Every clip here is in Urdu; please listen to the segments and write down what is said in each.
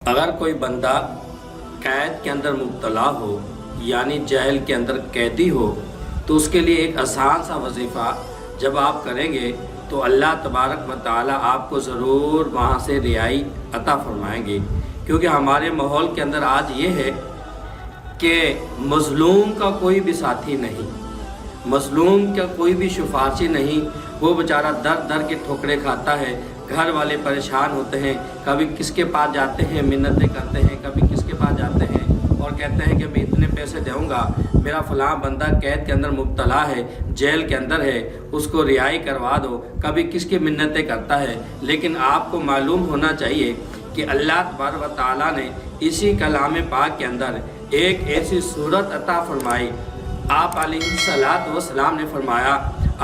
اگر کوئی بندہ قید کے اندر مبتلا ہو یعنی جیل کے اندر قیدی ہو تو اس کے لیے ایک آسان سا وظیفہ جب آپ کریں گے تو اللہ تبارک و تعالی آپ کو ضرور وہاں سے رہائی عطا فرمائیں گے، کیونکہ ہمارے ماحول کے اندر آج یہ ہے کہ مظلوم کا کوئی بھی ساتھی نہیں، مظلوم کا کوئی بھی سفارشی نہیں، وہ بیچارہ در در کے ٹھوکریں کھاتا ہے، گھر والے پریشان ہوتے ہیں، کبھی کس کے پاس جاتے ہیں منتیں کرتے ہیں، کبھی کس کے پاس جاتے ہیں اور کہتے ہیں کہ میں اتنے پیسے دوں گا، میرا فلاں بندہ قید کے اندر مبتلا ہے، جیل کے اندر ہے، اس کو رہائی کروا دو، کبھی کس کی منتیں کرتا ہے۔ لیکن آپ کو معلوم ہونا چاہیے کہ اللہ تبارک و تعالیٰ نے اسی کلام پاک کے اندر ایک ایسی صورت عطا فرمائی۔ آپ علیہ السلام نے فرمایا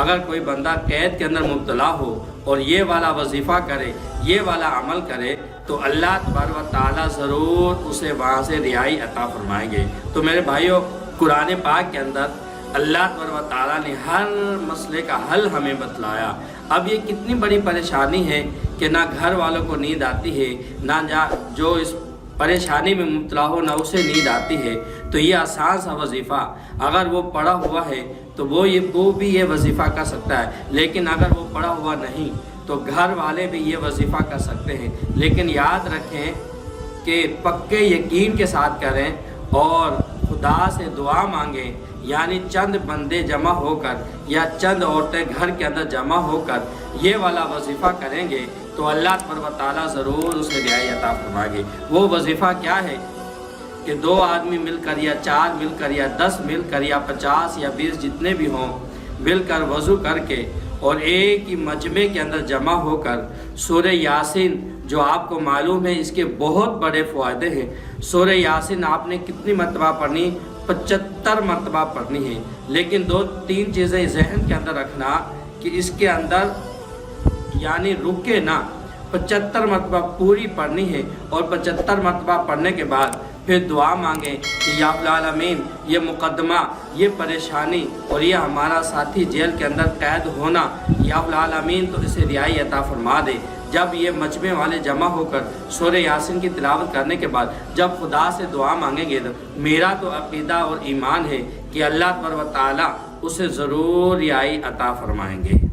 اگر کوئی بندہ قید کے اندر مبتلا ہو اور یہ والا وظیفہ کرے، یہ والا عمل کرے تو اللہ تبارک و تعالیٰ ضرور اسے وہاں سے رہائی عطا فرمائیں گے۔ تو میرے بھائیوں، قرآن پاک کے اندر اللہ تبارک و تعالیٰ نے ہر مسئلے کا حل ہمیں بتلایا۔ اب یہ کتنی بڑی پریشانی ہے کہ نہ گھر والوں کو نیند آتی ہے، نہ جو اس پریشانی میں مبتلا ہو نہ اسے نیند آتی ہے، تو یہ آسان سا وظیفہ اگر وہ پڑھا ہوا ہے تو وہ بھی یہ وظیفہ کر سکتا ہے، لیکن اگر وہ پڑھا ہوا نہیں تو گھر والے بھی یہ وظیفہ کر سکتے ہیں۔ لیکن یاد رکھیں کہ پکے یقین کے ساتھ کریں اور خدا سے دعا مانگیں، یعنی چند بندے جمع ہو کر یا چند عورتیں گھر کے اندر جمع ہو کر یہ والا وظیفہ کریں گے تو اللہ تبارک و تعالیٰ ضرور اسے رہائی عطا فرمائیں گے۔ وہ وظیفہ کیا ہے کہ 2 آدمی مل کر یا 4 مل کر یا 10 مل کر یا 50 یا 20 جتنے بھی ہوں مل کر وضو کر کے اور ایک ہی مجمع کے اندر جمع ہو کر سورہ یاسین، جو آپ کو معلوم ہے اس کے بہت بڑے فائدے ہیں، سورہ یاسین آپ نے کتنی مرتبہ پڑھنی؟ 75 مرتبہ پڑھنی ہے۔ لیکن 2-3 چیزیں ذہن کے اندر رکھنا کہ اس کے اندر یعنی رکے نہ، 75 مرتبہ پوری پڑھنی ہے اور 75 مرتبہ پڑھنے کے بعد پھر دعا مانگیں کہ یا رب العالمین یہ مقدمہ، یہ پریشانی اور یہ ہمارا ساتھی جیل کے اندر قید ہونا، یا رب العالمین تو اسے رہائی عطا فرما دے۔ جب یہ مجمع والے جمع ہو کر سورہ یاسین کی تلاوت کرنے کے بعد جب خدا سے دعا مانگیں گے تو میرا تو عقیدہ اور ایمان ہے کہ اللہ تبارک و تعالیٰ اسے ضرور رہائی عطا فرمائیں گے۔